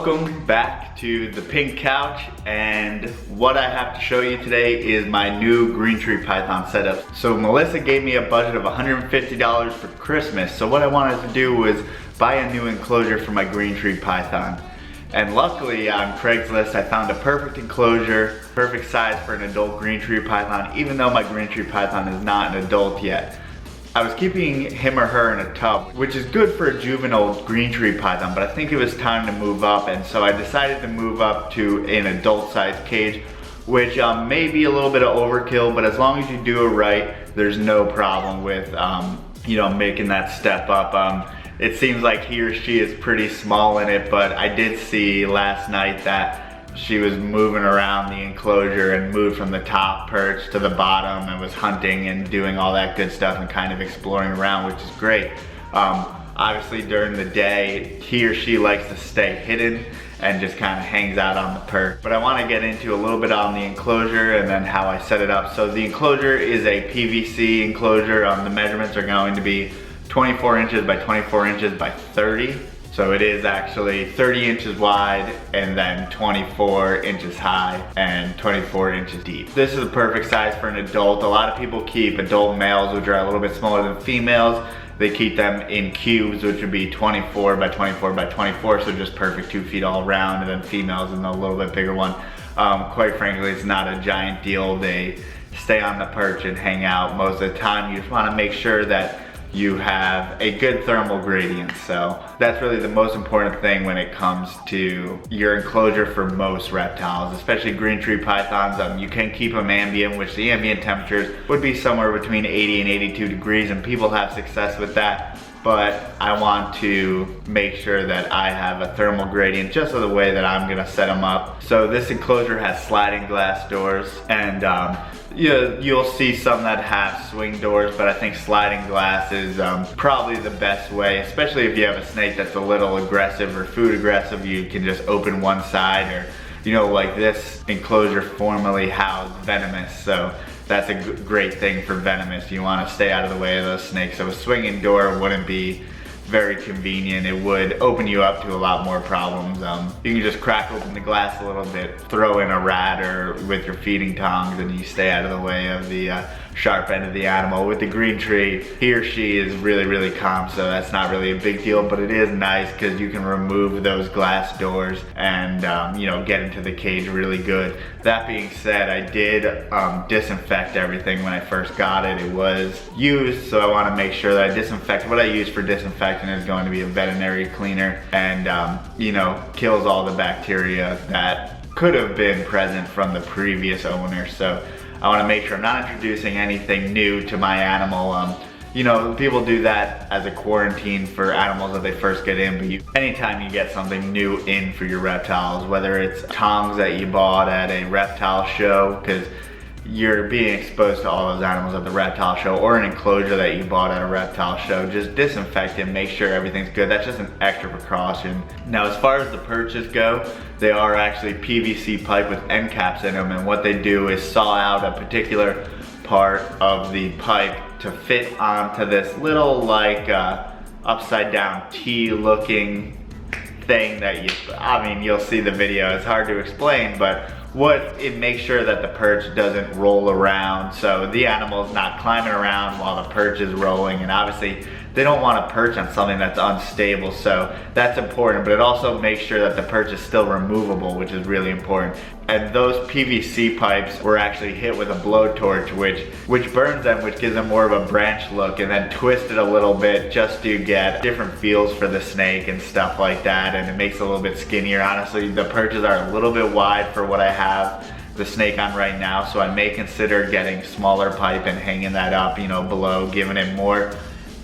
Welcome back to the pink couch, and what I have to show you today is my new green tree python setup. So Melissa gave me a budget of $150 for Christmas, so what I wanted to do was buy a new enclosure for my green tree python. And luckily on Craigslist I found a perfect enclosure, perfect size for an adult green tree python, even though my green tree python is not an adult yet. I was keeping him or her in a tub, which is good for a juvenile green tree python, but I think it was time to move up, and so I decided to move up to an adult sized cage, which may be a little bit of overkill, but as long as you do it right, there's no problem with making that step up. It seems like he or she is pretty small in it, but I did see last night that she was moving around the enclosure and moved from the top perch to the bottom and was hunting and doing all that good stuff and kind of exploring around, which is great. Obviously during the day, he or she likes to stay hidden and just kind of hangs out on the perch. But I want to get into a little bit on the enclosure and then how I set it up. So the enclosure is a PVC enclosure. The measurements are going to be 24 inches by 24 inches by 30. So it is actually 30 inches wide and then 24 inches high and 24 inches deep. This is the perfect size for an adult. A lot of people keep adult males, which are a little bit smaller than females. They keep them in cubes, which would be 24 by 24 by 24, so just perfect 2 feet all around, and then females in a little bit bigger one. Quite frankly, it's not a giant deal. They stay on the perch and hang out most of the time. You just want to make sure that you have a good thermal gradient. So that's really the most important thing when it comes to your enclosure for most reptiles, especially green tree pythons. You can keep them ambient, which the ambient temperatures would be somewhere between 80 and 82 degrees, and people have success with that. But I want to make sure that I have a thermal gradient just of the way that I'm gonna set them up. So this enclosure has sliding glass doors, and you'll see some that have swing doors, but I think sliding glass is probably the best way, especially if you have a snake that's a little aggressive or food aggressive. You can just open one side, or like this enclosure formerly housed venomous, so that's a great thing for venomous. You want to stay out of the way of those snakes, so a swinging door wouldn't be very convenient. It would open you up to a lot more problems. You can just crack open the glass a little bit, throw in a rat or with your feeding tongs, and you stay out of the way of the sharp end of the animal. With the green tree, he or she is really calm, so that's not really a big deal, but it is nice because you can remove those glass doors and get into the cage really good. That being said, I did disinfect everything when I first got it. It was used, so I want to make sure that I disinfect. What I use for disinfectant is going to be a veterinary cleaner, and kills all the bacteria that could have been present from the previous owner. So I want to make sure I'm not introducing anything new to my animal. People do that as a quarantine for animals that they first get in, but anytime you get something new in for your reptiles, whether it's tongs that you bought at a reptile show, because you're being exposed to all those animals at the reptile show, or an enclosure that you bought at a reptile show, just disinfect it, make sure everything's good. That's just an extra precaution. Now, as far as the perches go, they are actually PVC pipe with end caps in them, and what they do is saw out a particular part of the pipe to fit onto this little upside down T looking thing that you'll see the video. It's hard to explain, but it makes sure that the perch doesn't roll around, so the animal's not climbing around while the perch is rolling, and obviously they don't want to perch on something that's unstable, so that's important. But it also makes sure that the perch is still removable, which is really important. And those PVC pipes were actually hit with a blowtorch, which burns them, which gives them more of a branch look, and then twisted a little bit just to get different feels for the snake and stuff like that, and it makes it a little bit skinnier. Honestly, the perches are a little bit wide for what I have the snake on right now, so I may consider getting smaller pipe and hanging that up below, giving it more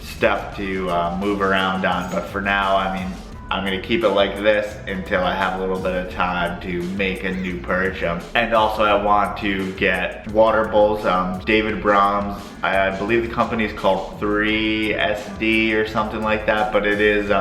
stuff to move around on. But for now, I'm gonna keep it like this until I have a little bit of time to make a new perch. And also I want to get water bowls. David Brahms, I believe the company is called 3SD or something like that, but it is,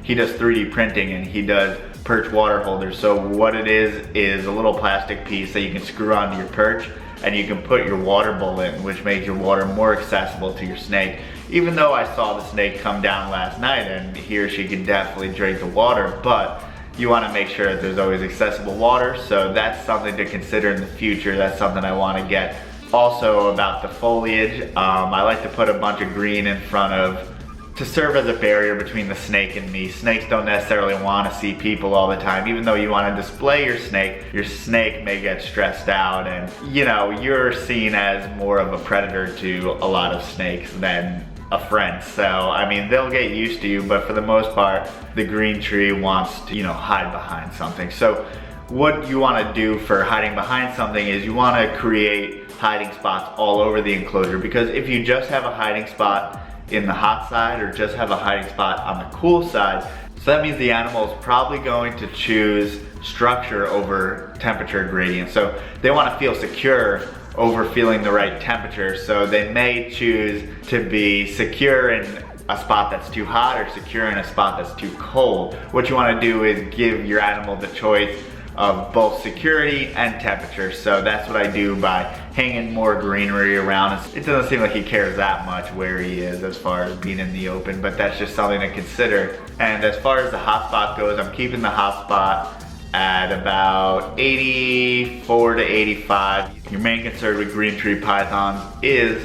he does 3D printing and he does perch water holders. So what it is a little plastic piece that you can screw onto your perch, and you can put your water bowl in, which makes your water more accessible to your snake. Even though I saw the snake come down last night and he or she could definitely drink the water, but you want to make sure that there's always accessible water. So that's something to consider in the future. That's something I want to get. Also about the foliage, I like to put a bunch of green in front of to serve as a barrier between the snake and me. Snakes don't necessarily want to see people all the time. Even though you want to display your snake may get stressed out, and you know, you're seen as more of a predator to a lot of snakes than a friend. So I mean, they'll get used to you, but for the most part, the green tree wants to, you know, hide behind something. So what you want to do for hiding behind something is you want to create hiding spots all over the enclosure, because if you just have a hiding spot in the hot side or just have a hiding spot on the cool side, so that means the animal is probably going to choose structure over temperature gradient. So they want to feel secure over feeling the right temperature. So they may choose to be secure in a spot that's too hot or secure in a spot that's too cold. What you want to do is give your animal the choice of both security and temperature. So that's what I do by hanging more greenery around. It doesn't seem like he cares that much where he is as far as being in the open, but that's just something to consider. And as far as the hot spot goes, I'm keeping the hot spot at about 84 to 85. Your main concern with green tree pythons is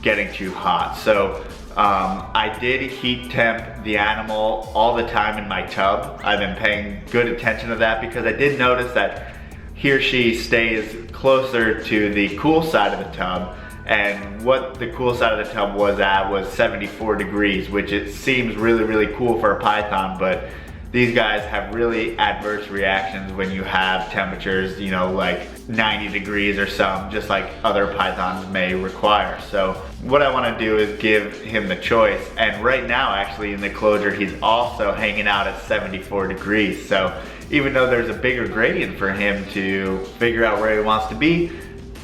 getting too hot. So I did heat temp the animal all the time in my tub. I've been paying good attention to that because I did notice that he or she stays closer to the cool side of the tub, and what the cool side of the tub was at was 74 degrees, which it seems really, really cool for a python, but these guys have really adverse reactions when you have temperatures, you know, like 90 degrees or some, just like other pythons may require. So what I want to do is give him the choice. And right now, actually, in the enclosure, he's also hanging out at 74 degrees. So even though there's a bigger gradient for him to figure out where he wants to be,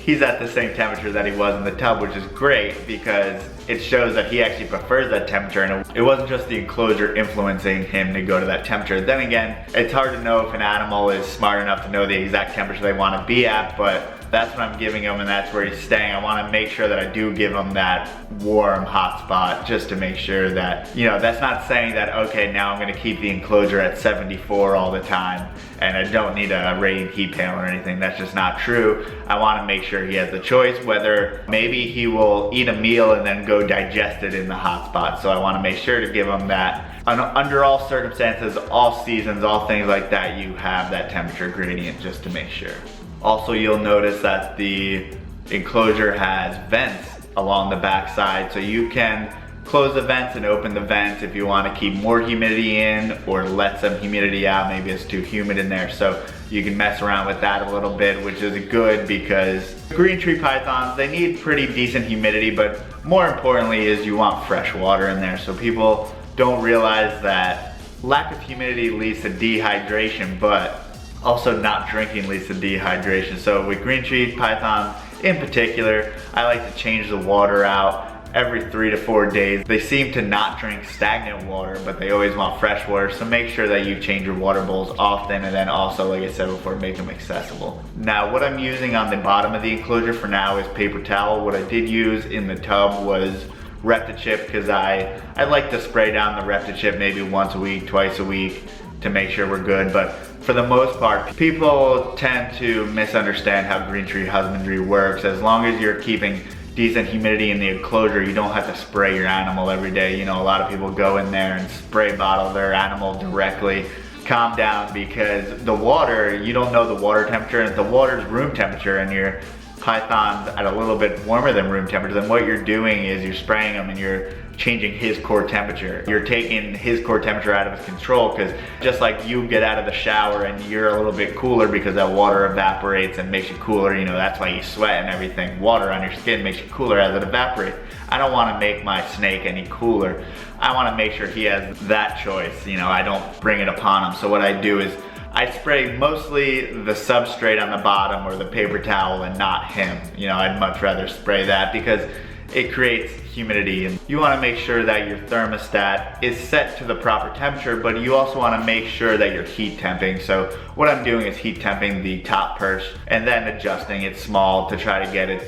he's at the same temperature that he was in the tub, which is great because it shows that he actually prefers that temperature, and it wasn't just the enclosure influencing him to go to that temperature. Then again, it's hard to know if an animal is smart enough to know the exact temperature they want to be at, but that's what I'm giving him and that's where he's staying. I want to make sure that I do give him that warm hot spot just to make sure that, you know, that's not saying that, okay, now I'm going to keep the enclosure at 74 all the time and I don't need a radiant heat panel or anything. That's just not true. I want to make sure he has the choice, whether maybe he will eat a meal and then go digest it in the hot spot. So I want to make sure to give him that. Under all circumstances, all seasons, all things like that, you have that temperature gradient just to make sure. Also, you'll notice that the enclosure has vents along the back side, so you can close the vents and open the vents if you want to keep more humidity in or let some humidity out. Maybe it's too humid in there, so you can mess around with that a little bit, which is good because green tree pythons, they need pretty decent humidity, but more importantly is you want fresh water in there. So people don't realize that lack of humidity leads to dehydration, but also not drinking leads to dehydration. So with green tree pythons in particular, I like to change the water out every 3 to 4 days. They seem to not drink stagnant water, but they always want fresh water. So make sure that you change your water bowls often, and then also, like I said before, make them accessible. Now, what I'm using on the bottom of the enclosure for now is paper towel. What I did use in the tub was Reptile, because I like to spray down the Reptile maybe once a week, twice a week to make sure we're good. But for the most part, people tend to misunderstand how green tree husbandry works. As long as you're keeping decent humidity in the enclosure, you don't have to spray your animal every day. You know, a lot of people go in there and spray bottle their animal directly. Calm down, because the water, you don't know the water temperature, and if the water's room temperature and your python's at a little bit warmer than room temperature, then what you're doing is you're spraying them and you're changing his core temperature. You're taking his core temperature out of his control, because just like you get out of the shower and you're a little bit cooler because that water evaporates and makes you cooler, you know, that's why you sweat and everything. Water on your skin makes you cooler as it evaporates. I don't want to make my snake any cooler. I want to make sure he has that choice. You know, I don't bring it upon him. So what I do is I spray mostly the substrate on the bottom or the paper towel and not him. You know, I'd much rather spray that because it creates humidity, and you want to make sure that your thermostat is set to the proper temperature, but you also want to make sure that you're heat temping. So what I'm doing is heat temping the top perch and then adjusting it small to try to get it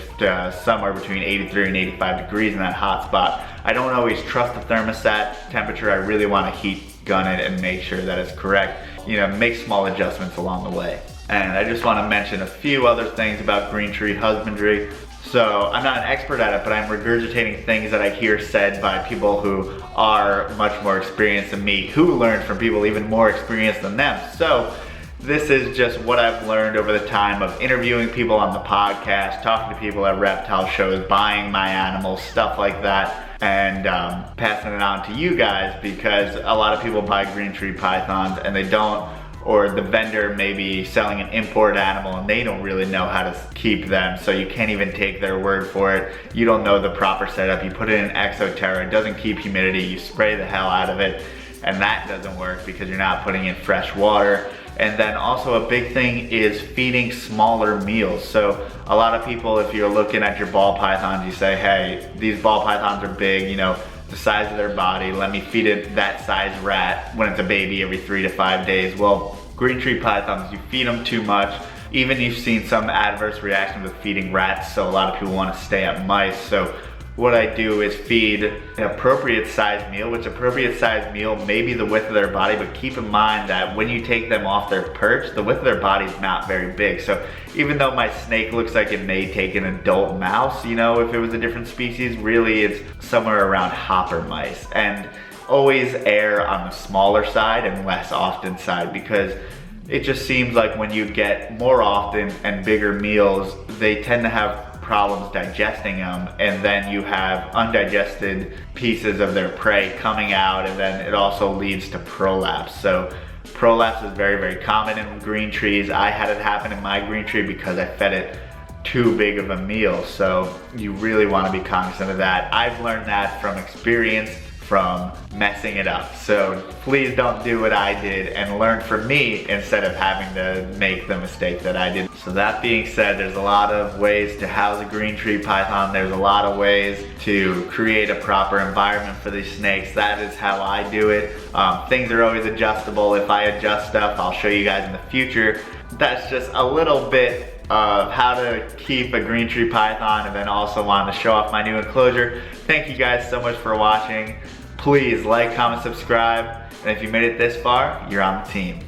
somewhere between 83 and 85 degrees in that hot spot. I don't always trust the thermostat temperature. I really want to heat gun it and make sure that it's correct. make small adjustments along the way. And I just want to mention a few other things about green tree husbandry. So I'm not an expert at it, but I'm regurgitating things that I hear said by people who are much more experienced than me, who learned from people even more experienced than them. So this is just what I've learned over the time of interviewing people on the podcast, talking to people at reptile shows, buying my animals, stuff like that, and passing it on to you guys, because a lot of people buy green tree pythons and they don't, or the vendor may be selling an import animal and they don't really know how to keep them, so you can't even take their word for it. You don't know the proper setup. You put it in Exoterra, it doesn't keep humidity, you spray the hell out of it, and that doesn't work because you're not putting in fresh water. And then also a big thing is feeding smaller meals. So a lot of people, if you're looking at your ball pythons, you say, hey, these ball pythons are big, the size of their body, let me feed it that size rat when it's a baby every 3 to 5 days. Well, green tree pythons, you feed them too much. Even you've seen some adverse reaction with feeding rats, so a lot of people want to stay at mice. So what I do is feed an appropriate size meal, which appropriate size meal may be the width of their body, but keep in mind that when you take them off their perch, the width of their body is not very big. So even though my snake looks like it may take an adult mouse, if it was a different species, really it's somewhere around hopper mice. And always err on the smaller side and less often side, because it just seems like when you get more often and bigger meals, they tend to have problems digesting them, and then you have undigested pieces of their prey coming out, and then it also leads to prolapse. So prolapse is very, very common in green trees. I had it happen in my green tree because I fed it too big of a meal. So you really want to be cognizant of that. I've learned that from experience, from messing it up. So please don't do what I did and learn from me instead of having to make the mistake that I did. So that being said, there's a lot of ways to house a green tree python. There's a lot of ways to create a proper environment for these snakes. That is how I do it. Things are always adjustable. If I adjust stuff, I'll show you guys in the future. That's just a little bit of how to keep a green tree python, and then also wanted to show off my new enclosure. Thank you guys so much for watching. Please like, comment, subscribe, and if you made it this far, you're on the team.